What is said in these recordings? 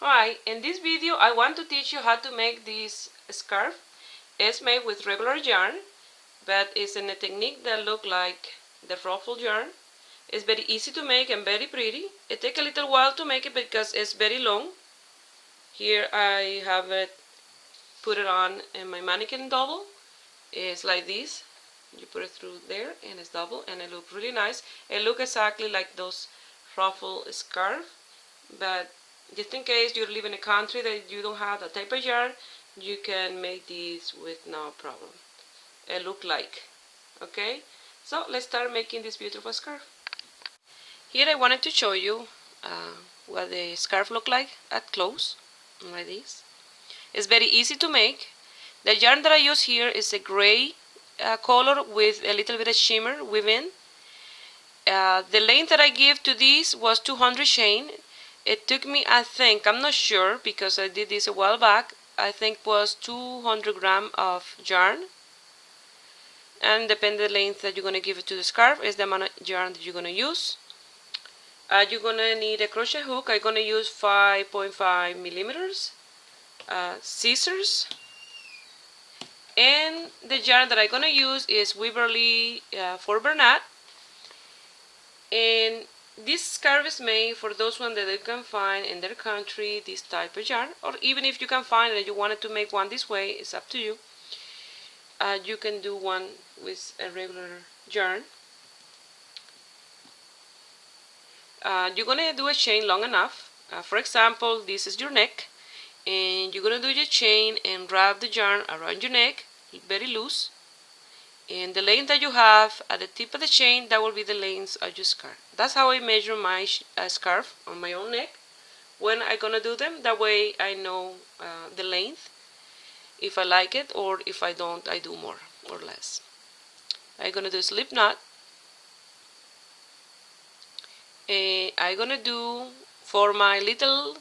Alright, in this video I want to teach you how to make this scarf. It's made with regular yarn, but it's in a technique that looks like the Ruffle yarn. It's very easy to make and very pretty. It takes a little while to make it because it's very long. Here I have it put it on in my mannequin double. It's like this. You put it through there and it's double and it looks really nice. It looks exactly like those Ruffle scarf, but just in case you live in a country that you don't have that type of yarn, you can make these with no problem. It look like. Okay, so let's start making this beautiful scarf. Here I wanted to show you what the scarf look like at close, like this. It's very easy to make. The yarn that I use here is a gray color with a little bit of shimmer within. The length that I give to this was 200 chain. It took me, I think, I'm not sure because I did this a while back, I think was 200 grams of yarn. And depending on the length that you're going to give it to the scarf is the amount of yarn that you're going to use. You're going to need a crochet hook. I'm going to use 5.5 millimeters, scissors, and the yarn that I'm going to use is Waverly for Bernat. And this scarf is made for those ones that they can find in their country this type of yarn, or even if you can find that you wanted to make one this way, it's up to you. You can do one with a regular yarn. You're gonna do a chain long enough. For example, this is your neck, and you're gonna do your chain and wrap the yarn around your neck, very loose. And the length that you have at the tip of the chain, that will be the length of your scarf. That's how I measure my scarf on my own neck when I'm gonna do them. That way I know the length, if I like it, or if I don't, I do more or less. I'm gonna do a slip knot. And I'm gonna do, for my little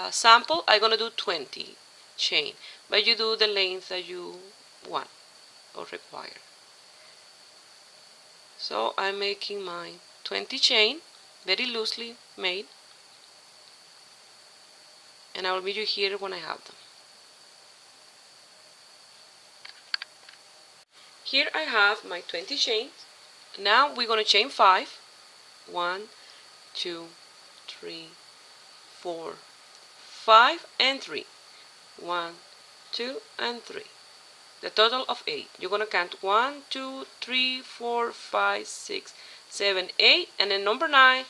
sample, I'm gonna do 20 chain, but you do the length that you want or require. So I'm making my 20 chain, very loosely made, and I will meet you here when I have them. Here I have my 20 chains. Now we're going to chain 5. 1, 2, 3, 4, 5, and 3. 1, 2, and 3. The total of 8. You're going to count 1, 2, 3, 4, 5, 6, 7, 8, and then number 9,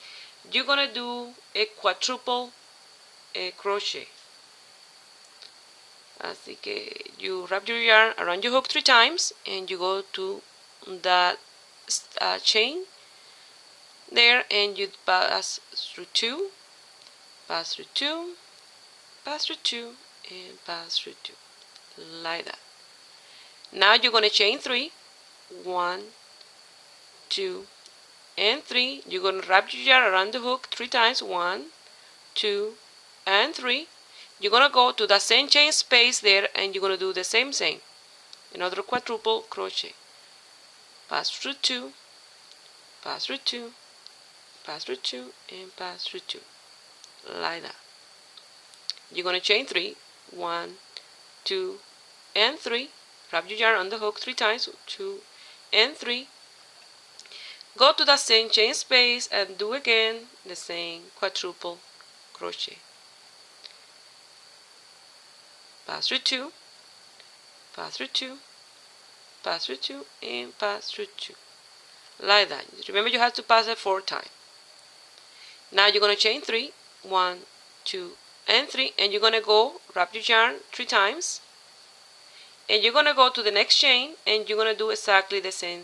you're going to do a quadruple crochet. Así que you wrap your yarn around your hook 3 times, and you go to that chain there, and you pass through 2, pass through 2, pass through 2, and pass through 2, like that. Now you're going to chain 3, 1, 2, and 3. You're going to wrap your yarn around the hook 3 times, 1, 2, and 3. You're going to go to the same chain space there, and you're going to do the same, another quadruple crochet. Pass through 2, pass through 2, pass through 2, and pass through 2, like that. You're going to chain 3, 1, 2, and 3. Wrap your yarn on the hook 3 times, 2, and 3. Go to the same chain space and do again the same quadruple crochet. Pass through 2, pass through 2, pass through 2, and pass through 2, like that. Remember, you have to pass it 4 times. Now you're going to chain 3, 1, 2, and 3, and you're going to go wrap your yarn 3 times, and you're going to go to the next chain, and you're going to do exactly the same.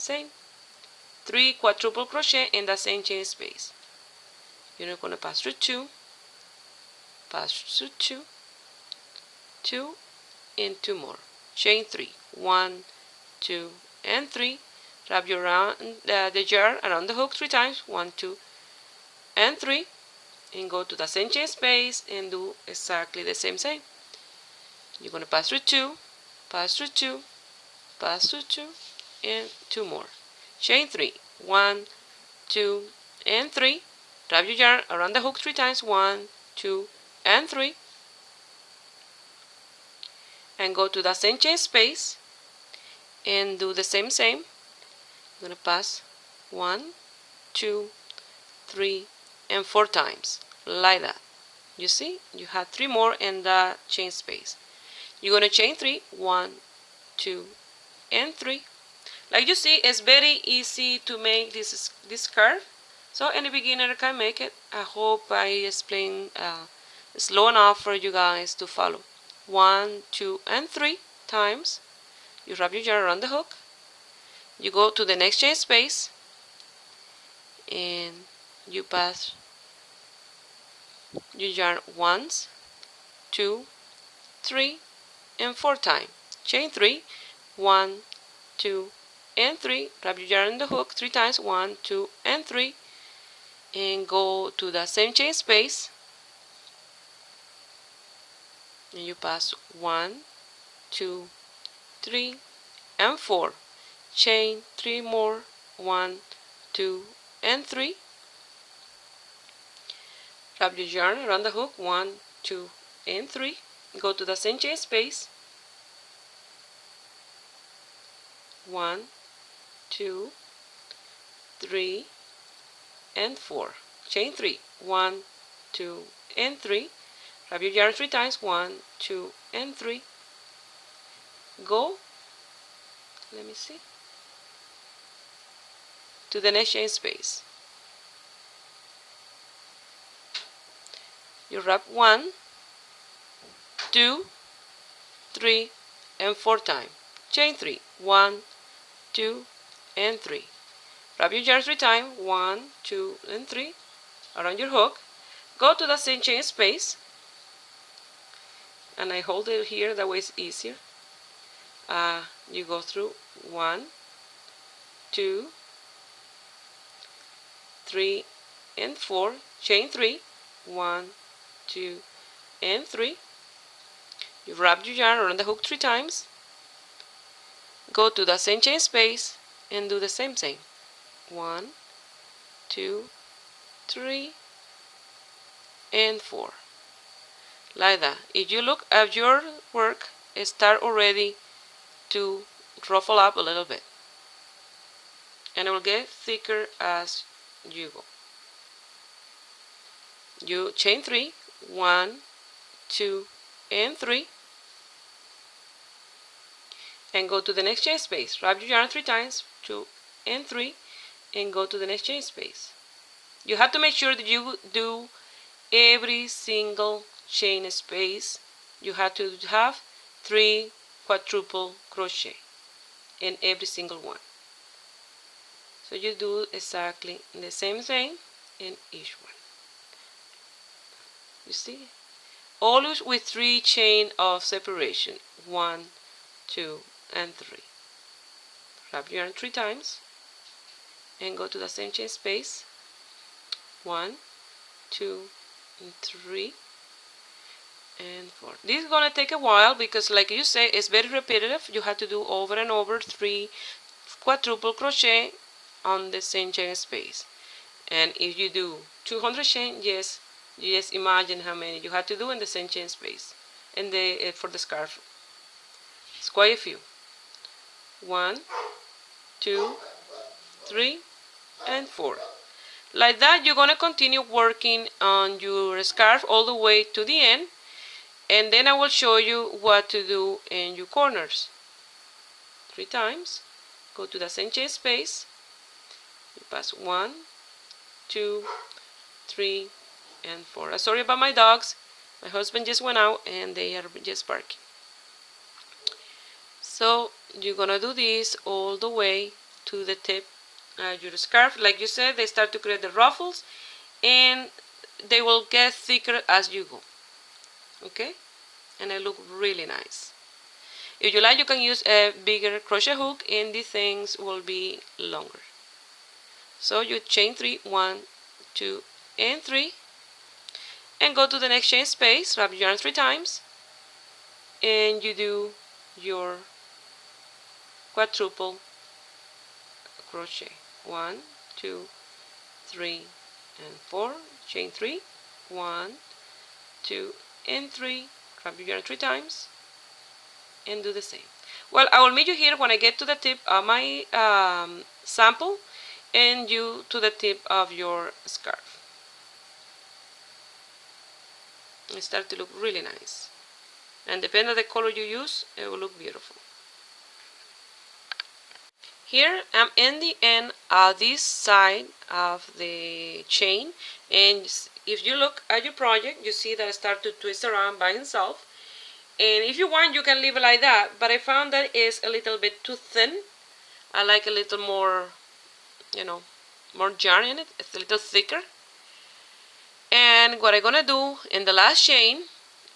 3 quadruple crochet in the same chain space. You're going to pass through 2, pass through 2, 2, and 2 more. Chain 3, 1, 2, and 3. Wrap your the yarn around the hook 3 times, 1, 2, and 3, and go to the same chain space and do exactly the same. You're going to pass through 2, pass through 2, pass through 2, and 2 more. Chain 3, 1, 2, and 3. Wrap your yarn around the hook 3 times, 1, 2, and 3. and go to the same chain space and do the same. I'm going to pass 1, 2, 3, and 4 times, like that. You see, you have 3 more in the chain space. You're going to chain 3, 1, 2, and 3. Like you see, it's very easy to make this curve. So any beginner can make it. I hope I explain slow enough for you guys to follow. 1, 2, and 3 times. You wrap your yarn around the hook. You go to the next chain space and you pass your yarn once, 2, 3, and 4 times. Chain 3, 1, 2, and 3. Wrap your yarn in the hook 3 times, 1, 2, and 3, and go to the same chain space and you pass 1, 2, 3, and 4. Chain 3 more, 1, 2, and 3. Wrap your yarn around the hook 1, 2, and 3. Go to the same chain space. 1, 2, 3, and 4. Chain 3, 1, 2, and 3. Wrap your yarn 3 times, 1, 2, and 3. Go, let me see, to the next chain space. You wrap 1, 2, 3, and 4 times. Chain 3, 1, 2, and 3. Wrap your yarn 3 times, 1, 2, and 3 around your hook. Go to the same chain space, and I hold it here, that way it's easier. You go through 1, 2, 3, and 4. Chain 3, 1, 2, and 3. You wrap your yarn around the hook 3 times. Go to the same chain space and do the same thing. 1, 2, 3, and 4. Like that. If you look at your work, start already to ruffle up a little bit. And it will get thicker as you go. You chain 3, 1, 2, and 3. And go to the next chain space. Wrap your yarn 3 times, 2, and 3, and go to the next chain space. You have to make sure that you do every single chain space. You have to have 3 quadruple crochet in every single one. So you do exactly the same thing in each one. You see? Always with 3 chain of separation. 1, 2, and 3. Wrap your yarn 3 times and go to the same chain space. 1, 2, and 3, and 4. This is gonna take a while because, like you say, it's very repetitive. You have to do over and over 3 quadruple crochet on the same chain space. And if you do 200 chain, yes, you just imagine how many you have to do in the same chain space. And for the scarf, it's quite a few. 1, 2, 3, and 4. Like that, you're going to continue working on your scarf all the way to the end, and then I will show you what to do in your corners. 3 times, go to the same chain space, you pass 1, 2, 3, and 4. Sorry about my dogs. My husband just went out and they are just barking. So you're gonna do this all the way to the tip of your scarf. Like you said, they start to create the ruffles and they will get thicker as you go. Okay? And they look really nice. If you like, you can use a bigger crochet hook and these things will be longer. So you chain 3, 1, 2, and 3, and go to the next chain space, wrap your yarn 3 times, and you do your quadruple crochet. 1, 2, 3, and 4. Chain 3, 1, 2, and 3. Wrap your yarn 3 times, and do the same. Well, I will meet you here when I get to the tip of my sample and you to the tip of your scarf. It starts to look really nice. And depending on the color you use, it will look beautiful. Here I'm in the end of this side of the chain, and if you look at your project, you see that it starts to twist around by itself. And if you want, you can leave it like that, but I found that it's a little bit too thin. I like a little more, more yarn in it. It's a little thicker. And what I'm gonna do in the last chain,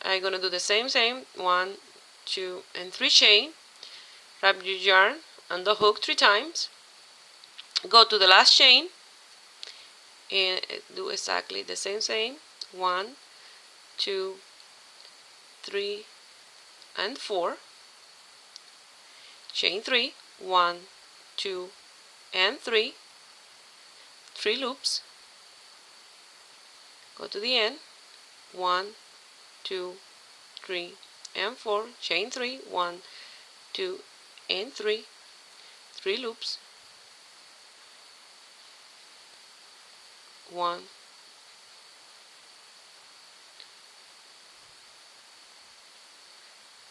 I'm gonna do the same, 1, 2, and 3 chain. Wrap your yarn on the hook 3 times. Go to the last chain and do exactly the same. 1, 2, 3, and 4. Chain 3. 1, 2, and 3. 3 loops. Go to the end. 1, 2, 3, and 4. Chain 3. 1, 2, and 3. 3 loops. 1,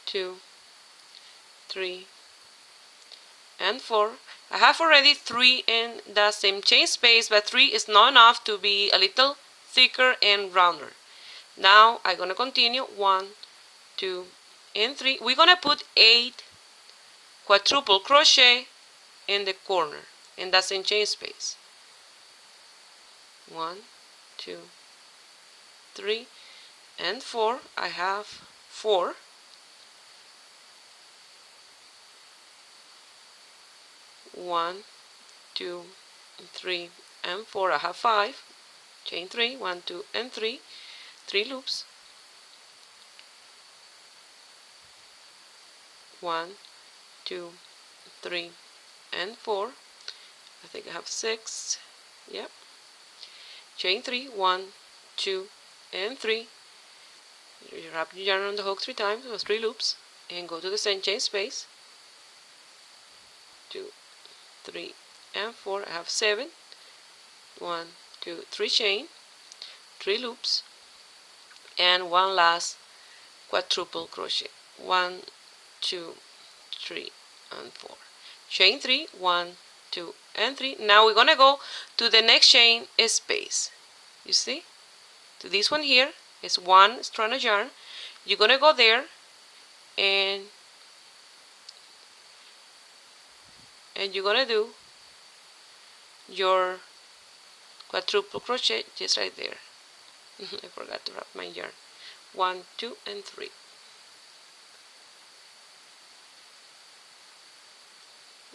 2, 3, and 4. I have already 3 in the same chain space, but 3 is not enough to be a little thicker and rounder. Now I'm gonna continue. 1, 2, and 3. We're gonna put 8 quadruple crochet in the corner in that same chain space. 1, 2, 3, and 4. I have 4. 1, 2, 3, and 4. I have 5. Chain 3. 1, 2, and 3. 3 loops. 1, 2, 3, and 4. I think I have 6. Yep. Chain 3. 1, 2, and 3. You wrap your yarn on the hook 3 times with 3 loops and go to the same chain space. 2, 3, and 4. I have 7. 1, 2, 3 chain, 3 loops, and 1 last quadruple crochet. 1, 2, 3, and 4. Chain 3. 1, 2, and 3. Now we're gonna go to the next chain space. You see, to this one here is 1 strand of yarn. You're gonna go there and you're gonna do your quadruple crochet just right there. I forgot to wrap my yarn. 1, 2, and 3.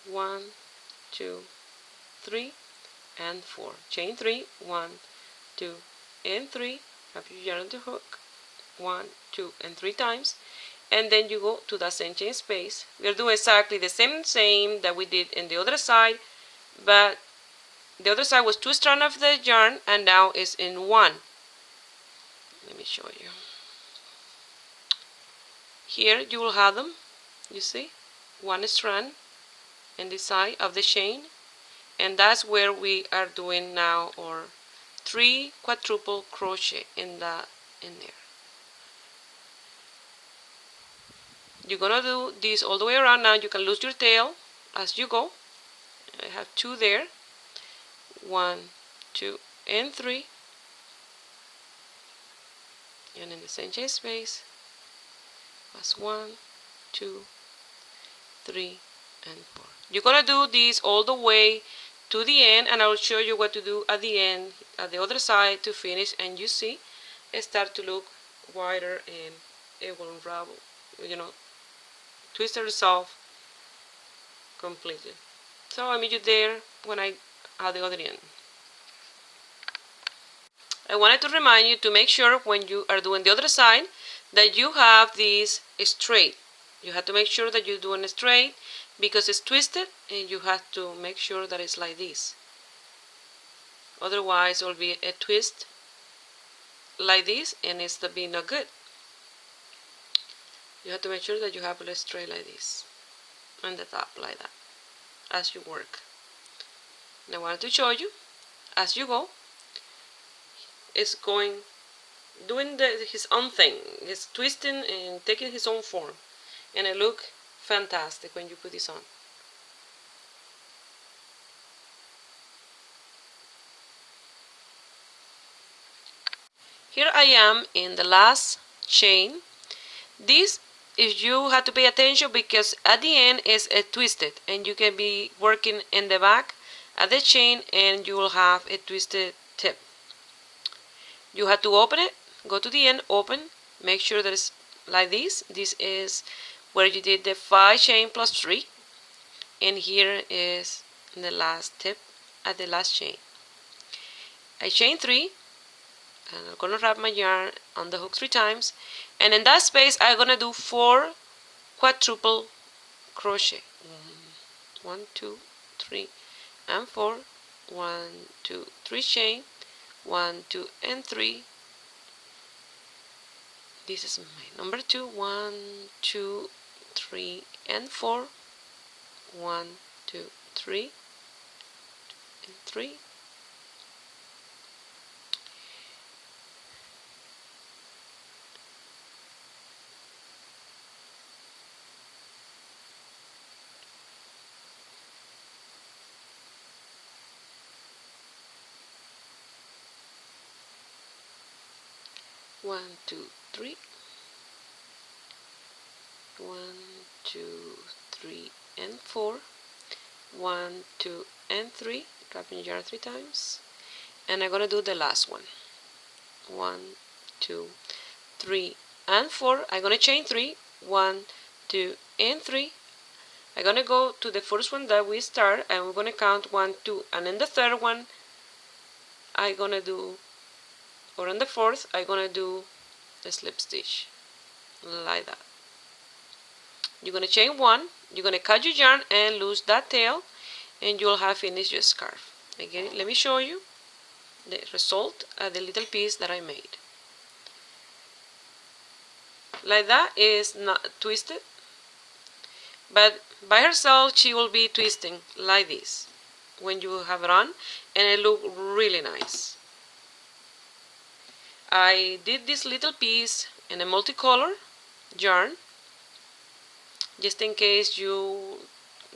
1, 2, 3, and 4. Chain 3. 1, 2, and 3. Wrap your yarn on the hook. 1, 2, and 3 times, and then you go to the same chain space. We are doing exactly the same that we did in the other side, but the other side was 2 strands of the yarn, and now it's in 1. Let me show you. Here you will have them. You see, 1 strand in the side of the chain, and that's where we are doing now our 3 quadruple crochet in there. You're gonna do this all the way around. Now you can lose your tail as you go. I have 2 there. 1, 2, and 3. And in the same chain space, that's 1, 2, 3, and 4. You're gonna do this all the way to the end, and I will show you what to do at the end, at the other side to finish. And you see, it starts to look wider and it will unravel, twist itself completely. So I'll meet you there when I at the other end. I wanted to remind you to make sure when you are doing the other side that you have this straight. You have to make sure that you're doing it straight because it's twisted, and you have to make sure that it's like this. Otherwise it will be a twist like this and it's be not good. You have to make sure that you have it straight like this, and the top like that, as you work. And I wanted to show you, as you go, it's doing his own thing. It's twisting and taking his own form, and it looks fantastic when you put this on. Here I am in the last chain. This is you have to pay attention because at the end is a twisted, and you can be working in the back at the chain and you will have a twisted tip. You have to open it, go to the end, open, make sure that it's like this. This is where you did the 5 chain plus 3, and here is the last tip at the last chain. I chain 3, and I'm gonna wrap my yarn on the hook 3 times, and in that space I'm gonna do 4 quadruple crochet. 1, 2, 3, and 4. 1, 2, 3 chain. 1, 2, and 3. This is my number 2. 1, 2, 3, and 4. 1, 2, 3, and 3. 1, 2, 3. 1, 2, 3, and 4. 1, 2, and 3. Wrapping yarn 3 times, and I'm gonna do the last one. 1, 2, 3, and 4. I'm gonna chain 3. 1, 2, and 3. I'm gonna go to the first one that we start, and we're gonna count 1, 2, and in the third one I'm gonna do, or on the fourth, I'm gonna do a slip stitch like that. You're gonna chain 1, you're gonna cut your yarn and lose that tail, and you'll have finished your scarf. Again, let me show you the result of the little piece that I made. Like that is not twisted, but by herself she will be twisting like this when you have it on, and it looks really nice. I did this little piece in a multicolor yarn, just in case you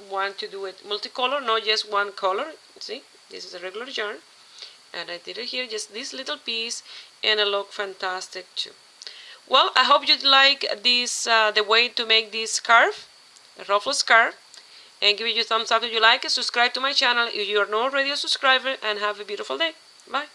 want to do it multicolor, not just one color. See, this is a regular yarn, and I did it here, just this little piece, and it looked fantastic too. Well, I hope you like this, the way to make this scarf, a ruffle scarf, and give it your thumbs up if you like it. Subscribe to my channel if you are not already a subscriber, and have a beautiful day. Bye.